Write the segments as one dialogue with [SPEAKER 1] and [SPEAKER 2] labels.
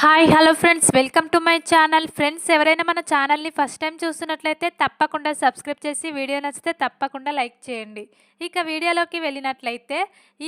[SPEAKER 1] Hi hello friends, welcome to my channel. Friends, ఎవరైనా మన ఛానల్ని ఫస్ట్ టైం చూస్తున్నట్లయితే తప్పకుండా సబ్స్క్రైబ్ చేసి, వీడియో నచ్చితే తప్పకుండా లైక్ చేయండి. ఇక వీడియోలోకి వెళ్ళినట్లయితే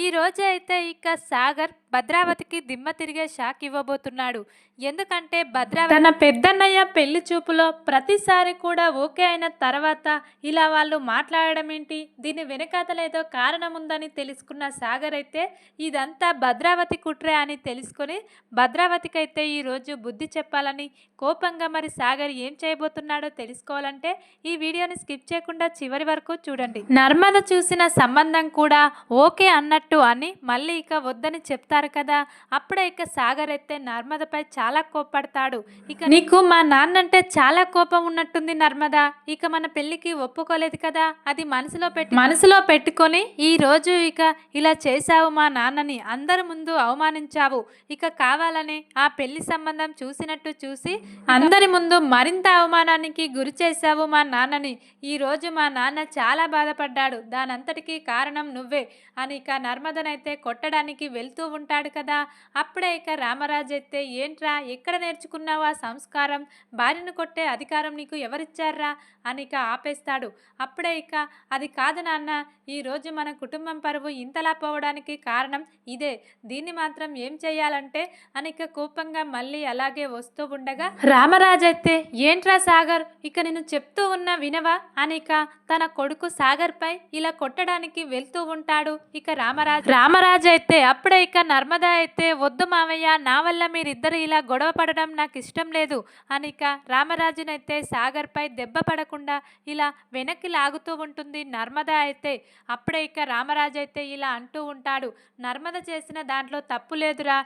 [SPEAKER 1] ఈరోజు అయితే ఇక సాగర్ భద్రావతికి దిమ్మ తిరిగే షాక్ ఇవ్వబోతున్నాడు. ఎందుకంటే భద్రావతి తన పెద్దన్నయ్య పెళ్లి చూపులో ప్రతిసారి కూడా ఓకే అయిన తర్వాత ఇలా వాళ్ళు మాట్లాడడం ఏంటి, దీని వెనకాతలేదో కారణం ఉందని తెలుసుకున్న సాగర్ అయితే ఇదంతా భద్రావతి కుట్రే అని తెలుసుకొని భద్రావతికి అయితే ఈరోజు బుద్ధి చెప్పాలని కోపంగా మరి సాగర్ ఏం చేయబోతున్నాడో తెలుసుకోవాలంటే ఈ వీడియోని స్కిప్ చేయకుండా చివరి వరకు చూడండి. నర్మద చూసిన సంబంధం కూడా ఓకే అన్నట్టు అని మళ్ళీ ఇక వద్దని చెప్తారు కదా, అప్పుడే ఇక సాగర్ అయితే నర్మదపై చాలా కోపడతాడు. ఇక నీకు మా నాన్న అంటే చాలా కోపం ఉన్నట్టుంది నర్మద, ఇక మన పెళ్లికి ఒప్పుకోలేదు కదా, అది మనసులో పెట్టుకొని ఈ రోజు ఇక ఇలా చేశావు, మా నాన్నని అందరి ముందు అవమానించావు, ఇక కావాలని ఆ పెళ్లి సంబంధం చూసినట్టు చూసి అందరి ముందు మరింత అవమానానికి గురి చేశావు మా నాన్నని. ఈరోజు మా నాన్న చాలా బాధపడ్డాడు, దానంతటికీ కారణం నువ్వే అని ఇక నర్మదనైతే కొట్టడానికి వెళ్తూ ఉంటాడు కదా, అప్పుడే ఇక రామరాజు అయితే ఏంట్రా ఎక్కడ నేర్చుకున్నావు ఆ సంస్కారం, భార్యను కొట్టే అధికారం నీకు ఎవరిచ్చారా అని ఇక ఆపేస్తాడు. అప్పుడే ఇక అది కాదు నాన్న, ఈరోజు మన కుటుంబం పరువు ఇంతలా పోవడానికి కారణం ఇదే, దీన్ని మాత్రం ఏం చేయాలంటే అని ఇక కోపంగా మళ్ళీ అలాగే వస్తూ ఉండగా రామరాజు అయితే ఏంట్రా సాగర్, ఇక నేను చెప్తూ ఉన్న వినవా అని ఇక తన కొడుకు సాగర్ పై ఇలా కొట్టడానికి వెళ్తూ ఉంటాడు. ఇక రామరాజు అయితే అప్పుడే ఇక నర్మదా అయితే వద్దు మావయ్య, నా వల్ల మీరిద్దరు ఇలా గొడవ పడడం నాకు ఇష్టం లేదు అని ఇక రామరాజునైతే సాగర్ పై దెబ్బ పడకుండా ఇలా వెనక్కి లాగుతూ ఉంటుంది నర్మదా అయితే. అప్పుడే ఇక రామరాజు అయితే ఇలా అంటూ ఉంటాడు, నర్మద చేసిన దాంట్లో తప్పు లేదురా,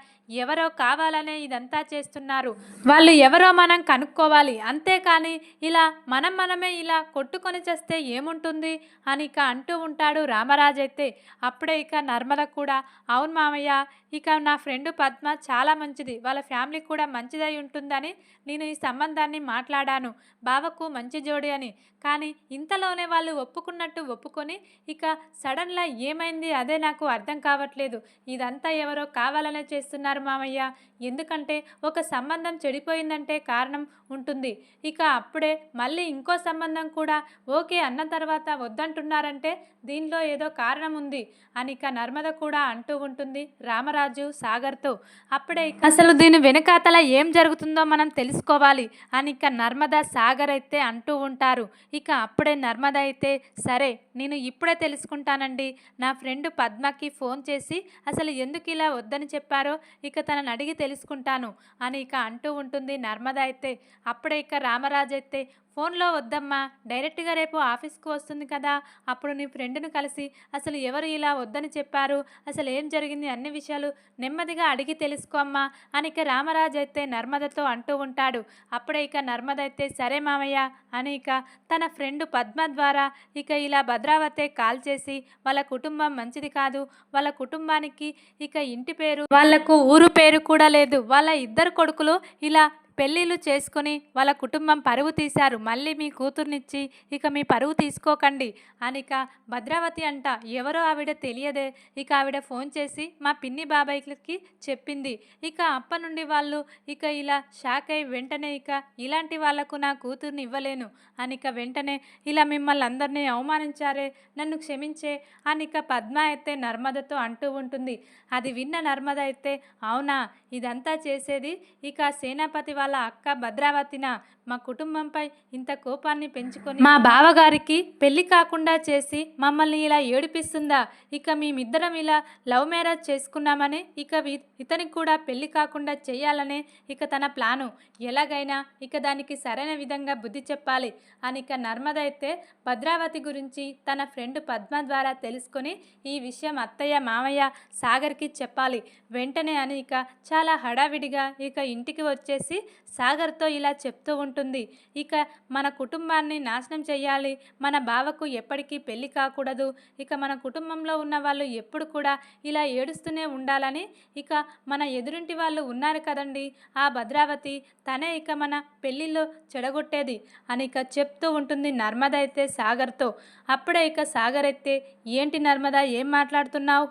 [SPEAKER 1] ఎవరో కావాలనే ఇదంతా చేస్తున్నారు, వాళ్ళు ఎవరో మనం కనుక్కోవాలి, అంతేకాని ఇలా మనమే ఇలా కొట్టుకొని చేస్తే ఏముంటుంది అని ఇక అంటూ ఉంటాడు రామరాజు అయితే. అప్పుడే ఇక నర్మద కూడా అవును మామయ్య, ఇక నా ఫ్రెండ్ పద్మ చాలా మంచిది, వాళ్ళ ఫ్యామిలీ కూడా మంచిదై ఉంటుందని నేను ఈ సంబంధాన్ని మాట్లాడాను, బావకు మంచి జోడి అని, కానీ ఇంతలోనే వాళ్ళు ఒప్పుకొని ఇక సడన్గా ఏమైంది అదే నాకు అర్థం కావట్లేదు, ఇదంతా ఎవరో కావాలనే చేస్తున్నారు మామయ్య, ఎందుకంటే ఒక సంబంధం చెడిపోయిందంటే కారణం ఉంటుంది, ఇక అప్పుడే మళ్ళీ ఇంకో సంబంధం కూడా ఓకే అన్న తర్వాత వద్దంటున్నారంటే దీనిలో ఏదో కారణం ఉంది అని ఇక నర్మద కూడా అంటూ ఉంటుంది రామరాజు సాగర్తో. అప్పుడే అసలు దీని వెనకాతల ఏం జరుగుతుందో మనం తెలుసుకోవాలి అని ఇక నర్మద సాగర్ అయితే అంటూ ఉంటారు. ఇక అప్పుడే నర్మద అయితే సరే నేను ఇప్పుడే తెలుసుకుంటానండి, నా ఫ్రెండ్ పద్మకి ఫోన్ చేసి అసలు ఎందుకు ఇలా వద్దని చెప్పారో ఇక తనని అడిగి తెలుసుకుంటాను అని ఇక అంటూ ఉంటుంది నర్మద అయితే. అప్పుడే ఇక రామరాజు అయితే ఫోన్లో వద్దమ్మా, డైరెక్ట్గా రేపు ఆఫీస్కి వస్తుంది కదా, అప్పుడు నీ ఫ్రెండ్ను కలిసి అసలు ఎవరు ఇలా వద్దని చెప్పారు, అసలు ఏం జరిగింది అన్ని విషయాలు నెమ్మదిగా అడిగి తెలుసుకోమ్మా అని ఇక రామరాజు అయితే నర్మదతో అంటూ ఉంటాడు. అప్పుడే ఇక నర్మద అయితే సరే మామయ్య అని ఇక తన ఫ్రెండ్ పద్మ ద్వారా ఇక ఇలా భద్రావతి కాల్ చేసి వాళ్ళ కుటుంబం మంచిది కాదు, వాళ్ళ కుటుంబానికి ఇక ఇంటి పేరు వాళ్లకు ఊరు పేరు కూడా లేదు, వాళ్ళ ఇద్దరు కొడుకులు ఇలా పెళ్ళిళ్ళు చేసుకొని వాళ్ళ కుటుంబం పరువు తీశారు, మళ్ళీ మీ కూతుర్నిచ్చి ఇక మీ పరువు తీసుకోకండి అని ఇక భద్రావతి అంట ఎవరో ఆవిడ తెలియదే, ఇక ఆవిడ ఫోన్ చేసి మా పిన్ని బాబాయ్కి చెప్పింది, ఇక అప్ప నుండి వాళ్ళు ఇక ఇలా షాక్ అయి వెంటనే ఇక ఇలాంటి వాళ్లకు నా కూతుర్ని ఇవ్వలేను అని ఇక వెంటనే ఇలా మిమ్మల్ని అందరినీ అవమానించారే, నన్ను క్షమించే అని ఇక పద్మ అయితే నర్మదతో అంటూ ఉంటుంది. అది విన్న నర్మద అయితే అవునా, ఇదంతా చేసేది ఇక సేనాపతి వాళ్ళ అక్క భద్రావతినా, మా కుటుంబంపై ఇంత కోపాన్ని పెంచుకొని మా బావగారికి పెళ్లి కాకుండా చేసి మమ్మల్ని ఇలా ఏడిపిస్తుందా, ఇక మేమిద్దరం ఇలా లవ్ మ్యారేజ్ చేసుకున్నామని ఇక ఇతనికి కూడా పెళ్లి కాకుండా చేయాలనే ఇక తన ప్లాను, ఎలాగైనా ఇక దానికి సరైన విధంగా బుద్ధి చెప్పాలి అని ఇక నర్మద అయితే భద్రావతి గురించి తన ఫ్రెండ్ పద్మ ద్వారా తెలుసుకొని ఈ విషయం అత్తయ్య మామయ్య సాగర్కి చెప్పాలి వెంటనే అని ఇక చాలా హడావిడిగా ఇక ఇంటికి వచ్చేసి సాగర్తో ఇలా చెప్తూ ఉంటుంది. ఇక మన కుటుంబాన్ని నాశనం చేయాలి, మన బావకు ఎప్పటికీ పెళ్లి కాకూడదు, ఇక మన కుటుంబంలో ఉన్న వాళ్ళు ఎప్పుడు కూడా ఇలా ఏడుస్తూనే ఉండాలని ఇక మన ఎదురింటి వాళ్ళు ఉన్నారు కదండి ఆ భద్రావతి, తనే ఇక మన పెళ్ళిళ్ళు చెడగొట్టేది అని ఇక చెప్తూ ఉంటుంది నర్మద అయితే సాగర్తో. అప్పుడే ఇక సాగర్ అయితే ఏంటి నర్మద ఏం మాట్లాడుతున్నావు,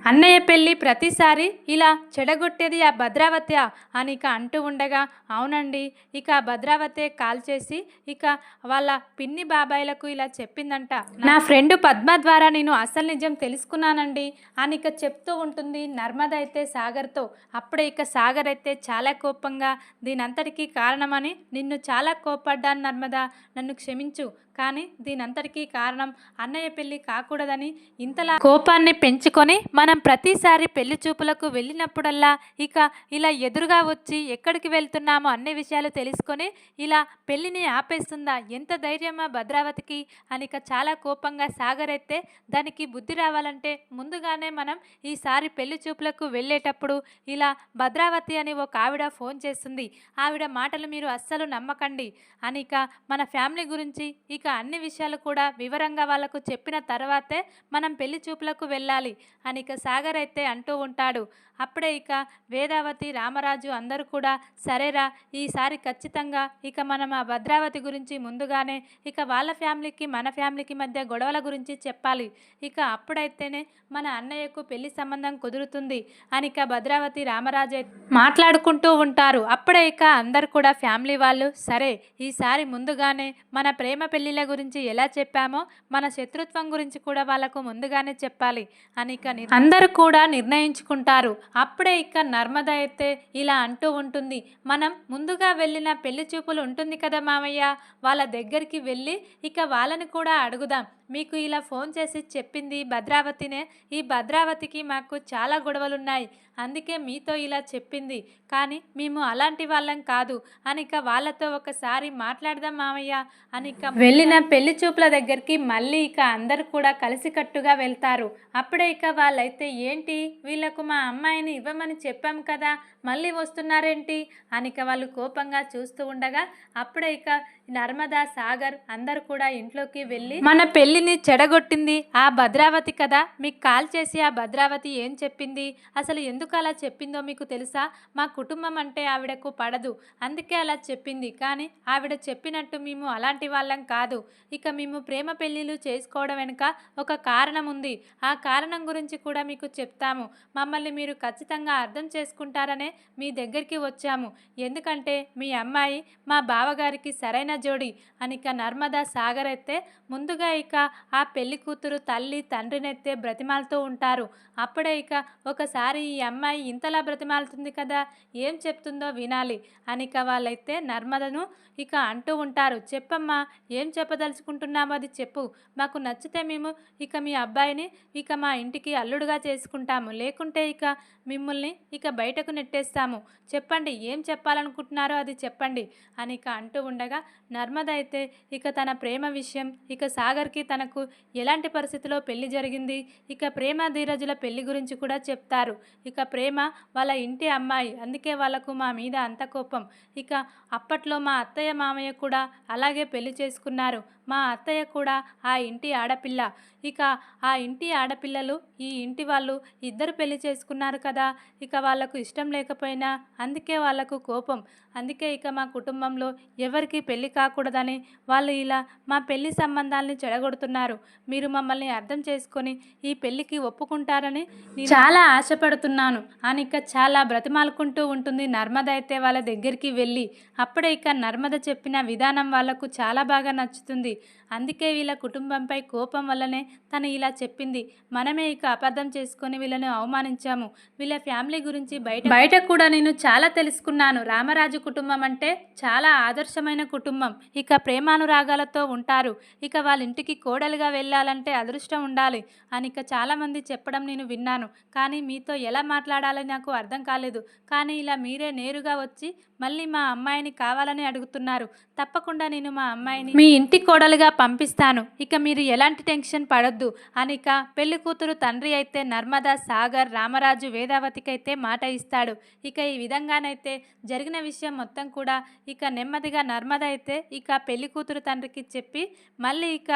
[SPEAKER 1] అన్నయ్య పెళ్ళి ప్రతిసారి ఇలా చెడగొట్టేది ఆ భద్రావతి అని ఇక అంటూ ఉండగా, అవునండి, ఇక ఆ భద్రావతే కాల్ చేసి ఇక వాళ్ళ పిన్ని బాబాయిలకు ఇలా చెప్పిందంట. నా ఫ్రెండ్ పద్మ ద్వారా నేను అసలు నిజం తెలుసుకున్నానండి అని ఇక చెప్తూ ఉంటుంది నర్మద అయితే సాగర్తో. అప్పుడే ఇక సాగర్ అయితే చాలా కోపంగా, దీనంతటికీ కారణమని నిన్ను చాలా కోప్పడ్డాను నర్మద, నన్ను క్షమించు, కానీ దీనంతటికీ కారణం అన్నయ్య పెళ్ళి కాకూడదని ఇంతలా కోపాన్ని పెంచుకొని మనం ప్రతిసారి పెళ్లి చూపులకు వెళ్ళినప్పుడల్లా ఇక ఇలా ఎదురుగా వచ్చి ఎక్కడికి వెళ్తున్నామో అన్ని విషయాలు తెలుసుకొని ఇలా పెళ్ళిని ఆపేస్తుందా, ఎంత ధైర్యమా భద్రావతికి అని ఇక చాలా కోపంగా సాగర్ అయితే, దానికి బుద్ధి రావాలంటే ముందుగానే మనం ఈసారి పెళ్లి చూపులకు వెళ్ళేటప్పుడు ఇలా భద్రావతి అని ఒక ఆవిడ ఫోన్ చేస్తుంది, ఆవిడ మాటలు మీరు అస్సలు నమ్మకండి అని ఇక మన ఫ్యామిలీ గురించి ఇక అన్ని విషయాలు కూడా వివరంగా వాళ్ళకు చెప్పిన తర్వాతే మనం పెళ్లి చూపులకు వెళ్ళాలి అని ఇక సాగర్ అయితే అంటూ ఉంటాడు. అప్పుడే ఇక వేదావతి, రామరాజు అందరూ కూడా సరేరా, ఈసారి ఖచ్చితంగా ఇక మనం ఆ భద్రావతి గురించి ముందుగానే ఇక వాళ్ళ ఫ్యామిలీకి మన ఫ్యామిలీకి మధ్య గొడవల గురించి చెప్పాలి, ఇక అప్పుడైతేనే మన అన్నయ్యకు పెళ్లి సంబంధం కుదురుతుంది అని ఇక భద్రావతి, రామరాజు మాట్లాడుకుంటూ ఉంటారు. అప్పుడే ఇక అందరు కూడా ఫ్యామిలీ వాళ్ళు, సరే ఈసారి ముందుగానే మన ప్రేమ పెళ్లిళ్ళ గురించి ఎలా చెప్పామో మన శత్రుత్వం గురించి కూడా వాళ్ళకు ముందుగానే చెప్పాలి అని ఇక అందరూ కూడా నిర్ణయించుకుంటారు. అప్పుడే ఇక నర్మద అయితే ఇలా అంటూ ఉంటుంది, మనం ముందుగా వెళ్ళిన పెళ్లి చూపులు ఉంటుంది కదా మామయ్య, వాళ్ళ దగ్గరికి వెళ్ళి ఇక వాళ్ళని కూడా అడుగుదాం, మీకు ఇలా ఫోన్ చేసి చెప్పింది భద్రావతినే, ఈ భద్రావతికి మాకు చాలా గొడవలున్నాయి, అందుకే మీతో ఇలా చెప్పింది, కానీ మేము అలాంటి వాళ్ళం కాదు అని ఇక వాళ్ళతో ఒకసారి మాట్లాడదాం మామయ్య అని ఇక వెళ్ళిన పెళ్లి చూపుల దగ్గరికి మళ్ళీ ఇక అందరు కూడా కలిసికట్టుగా వెళ్తారు. అప్పుడే ఇక వాళ్ళైతే, ఏంటి వీళ్ళకు మా అమ్మాయిని ఇవ్వమని చెప్పాం కదా, మళ్ళీ వస్తున్నారేంటి అని ఇక వాళ్ళు కోపంగా చూస్తూ ఉండగా, అప్పుడే ఇక నర్మదా, సాగర్ అందరు కూడా ఇంట్లోకి వెళ్ళి, మన పెళ్ళిని చెడగొట్టింది ఆ భద్రావతి కదా, మీకు కాల్ చేసి ఆ భద్రావతి ఏం చెప్పింది, అసలు ఎందుకు అలా చెప్పిందో మీకు తెలుసా, మా కుటుంబం అంటే ఆవిడకు పడదు, అందుకే అలా చెప్పింది, కానీ ఆవిడ చెప్పినట్టు మేము అలాంటి వాళ్ళం కాదు, ఇక మేము ప్రేమ పెళ్ళిళ్ళు చేసుకోవడం వెనుక ఒక కారణం ఉంది, ఆ కారణం గురించి కూడా మీకు చెప్తాము, మమ్మల్ని మీరు ఖచ్చితంగా అర్థం చేసుకుంటారనే మీ దగ్గరికి వచ్చాము, ఎందుకంటే మీ అమ్మాయి మా బావగారికి సరైన జోడి అని ఇక నర్మదా, సాగర్ అయితే ముందుగా ఇక ఆ పెళ్లి కూతురు తల్లి తండ్రినైతే బ్రతిమాలుతూ ఉంటారు. అప్పుడే ఇక ఒకసారి ఈ అమ్మాయి ఇంతలా బ్రతిమాలుతుంది కదా, ఏం చెప్తుందో వినాలి అని ఇక వాళ్ళైతే నర్మదను ఇక అంటూ ఉంటారు, చెప్పమ్మా, ఏం చెప్పదలుచుకుంటున్నామో అది చెప్పు, మాకు నచ్చితే మేము ఇక మీ అబ్బాయిని ఇక మా ఇంటికి అల్లుడుగా చేసుకుంటాము, లేకుంటే ఇక మిమ్మల్ని ఇక బయటకు నెట్టేస్తాము, చెప్పండి ఏం చెప్పాలనుకుంటున్నారో అది చెప్పండి అని ఇక అంటూ ఉండగా, నర్మద అయితే ఇక తన ప్రేమ విషయం, ఇక సాగర్కి తనకు ఎలాంటి పరిస్థితిలో పెళ్లి జరిగింది, ఇక ప్రేమ ధీరజుల పెళ్లి గురించి కూడా చెప్తారు. ఇక ప్రేమ వాళ్ళ ఇంటి అమ్మాయి, అందుకే వాళ్ళకు మా మీద అంత కోపం, ఇక అప్పట్లో మా అత్తయ్య మామయ్య కూడా అలాగే పెళ్లి చేసుకున్నారు, మా అత్తయ్య కూడా ఆ ఇంటి ఆడపిల్ల, ఇక ఆ ఇంటి ఆడపిల్లలు ఈ ఇంటి వాళ్ళు ఇద్దరు పెళ్లి చేసుకున్నారు కదా, ఇక వాళ్ళకు ఇష్టం లేకపోయినా అందుకే వాళ్ళకు కోపం, అందుకే ఇక మా కుటుంబంలో ఎవరికి పెళ్లి కాకూడదని వాళ్ళు ఇలా మా పెళ్లి సంబంధాలని చెడగొడుతున్నారు, మీరు మమ్మల్ని అర్థం చేసుకొని ఈ పెళ్లికి ఒప్పుకుంటారని చాలా ఆశపడుతున్నాను అని ఇక చాలా బ్రతిమాలుకుంటూ ఉంటుంది నర్మద అయితే వాళ్ళ దగ్గరికి వెళ్ళి. అప్పుడే ఇక నర్మద చెప్పిన విధానం వాళ్ళకు చాలా బాగా నచ్చుతుంది, అందుకే వీళ్ళ కుటుంబంపై కోపం వల్లనే తను ఇలా చెప్పింది, మనమే ఇక అబద్ధం చేసుకొని వీళ్ళని అవమానించాము, వీళ్ళ ఫ్యామిలీ గురించి బయట కూడా నేను చాలా తెలుసుకున్నాను, రామరాజు కుటుంబం అంటే చాలా ఆదర్శమైన కుటుంబం, ఇక ప్రేమానురాగాలతో ఉంటారు, ఇక వాళ్ళ ఇంటికి కోడలుగా వెళ్ళాలంటే అదృష్టం ఉండాలి అని ఇక చాలామంది చెప్పడం నేను విన్నాను, కానీ మీతో ఎలా మాట్లాడాలని నాకు అర్థం కాలేదు, కానీ ఇలా మీరే నేరుగా వచ్చి మళ్ళీ మా అమ్మాయిని కావాలని అడుగుతున్నారు, తప్పకుండా నేను మా అమ్మాయిని మీ ఇంటి కోడలుగా పంపిస్తాను, ఇక మీరు ఎలాంటి టెన్షన్ పడొద్దు అని ఇక పెళ్లి కూతురు తండ్రి అయితే నర్మదా, సాగర్, రామరాజు, వేదావతికి అయితే మాట ఇస్తాడు. ఇక ఈ విధంగానైతే జరిగిన విషయం మొత్తం కూడా ఇక నెమ్మదిగా నర్మద అయితే ఇక పెళ్లి కూతురు తండ్రికి చెప్పి మళ్ళీ ఇక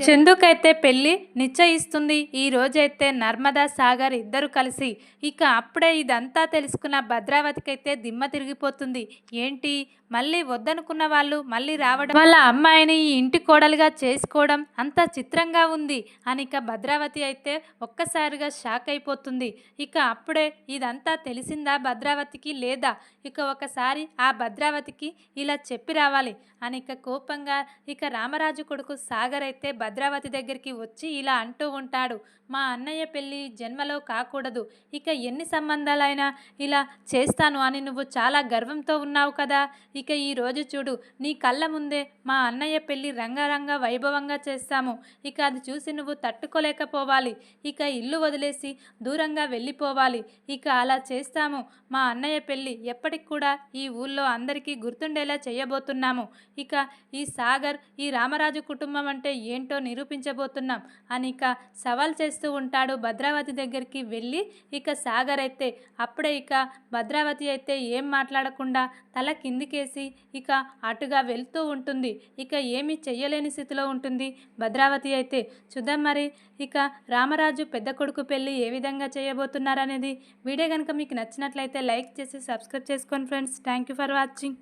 [SPEAKER 1] చందుకైతే పెళ్ళి నిశ్చయిస్తుంది. ఈ రోజైతే నర్మదా, సాగర్ ఇద్దరు కలిసి ఇక అప్పుడే ఇదంతా తెలుసుకున్న భద్రావతికైతే దిమ్మ తిరిగిపోతుంది. ఏంటి మళ్ళీ వద్దనుకున్న వాళ్ళు మళ్ళీ రావడం, వాళ్ళ అమ్మాయిని ఈ ఇంటి కోడలుగా చేసుకోవడం అంత చిత్రంగా ఉంది అని ఇక భద్రావతి అయితే ఒక్కసారిగా షాక్ అయిపోతుంది. ఇక అప్పుడే ఇదంతా తెలిసిందా భద్రావతికి, లేదా ఇక ఒకసారి ఆ భద్రావతికి ఇలా చెప్పి రావాలి అని ఇక కోపంగా ఇక రామరాజు కొడుకు సాగర్ అయితే భద్రావతి దగ్గరికి వచ్చి ఇలా అంటూ ఉంటాడు. మా అన్నయ్య పెళ్ళి జన్మలో కాకూడదు, ఇక ఎన్ని సంబంధాలైనా ఇలా చేస్తాను అని నువ్వు చాలా గర్వంతో ఉన్నావు కదా. ఇక ఈరోజు చూడు, నీ కళ్ళ ముందే మా అన్నయ్య పెళ్ళి రంగరంగ వైభవంగా చేస్తాము. ఇక అది చూసి నువ్వు తట్టుకోలేకపోవాలి. ఇక ఇల్లు వదిలేసి దూరంగా వెళ్ళిపోవాలి. ఇక అలా చేస్తాము. మా అన్నయ్య పెళ్ళి ఎప్పటికి కూడా ఈ ఊళ్ళో అందరికీ గుర్తుండేలా చేయబోతున్నాము. ఇక ఈ సాగర్, ఈ రామరాజు కుటుంబం అంటే ఏంటో నిరూపించబోతున్నాం అని ఇక సవాల్ చేస్తూ ఉంటాడు. భద్రావతి దగ్గరికి వెళ్ళి ఇక సాగర్ అయితే అప్పుడే ఇక భద్రావతి అయితే ఏం మాట్లాడకుండా తల కిందికేసి ఇక అటుగా వెళ్తూ ఉంటుంది. ఇక ఏమీ చెయ్యలేని స్థితిలో ఉంటుంది భద్రావతి అయితే. చూద్దాం మరి ఇక రామరాజు పెద్ద కొడుకు పెళ్ళి ఏ విధంగా చేయబోతున్నారనేది. వీడియో కనుక మీకు నచ్చినట్లయితే లైక్ చేసి సబ్స్క్రైబ్ చేసుకోండి friends. Thank you for watching.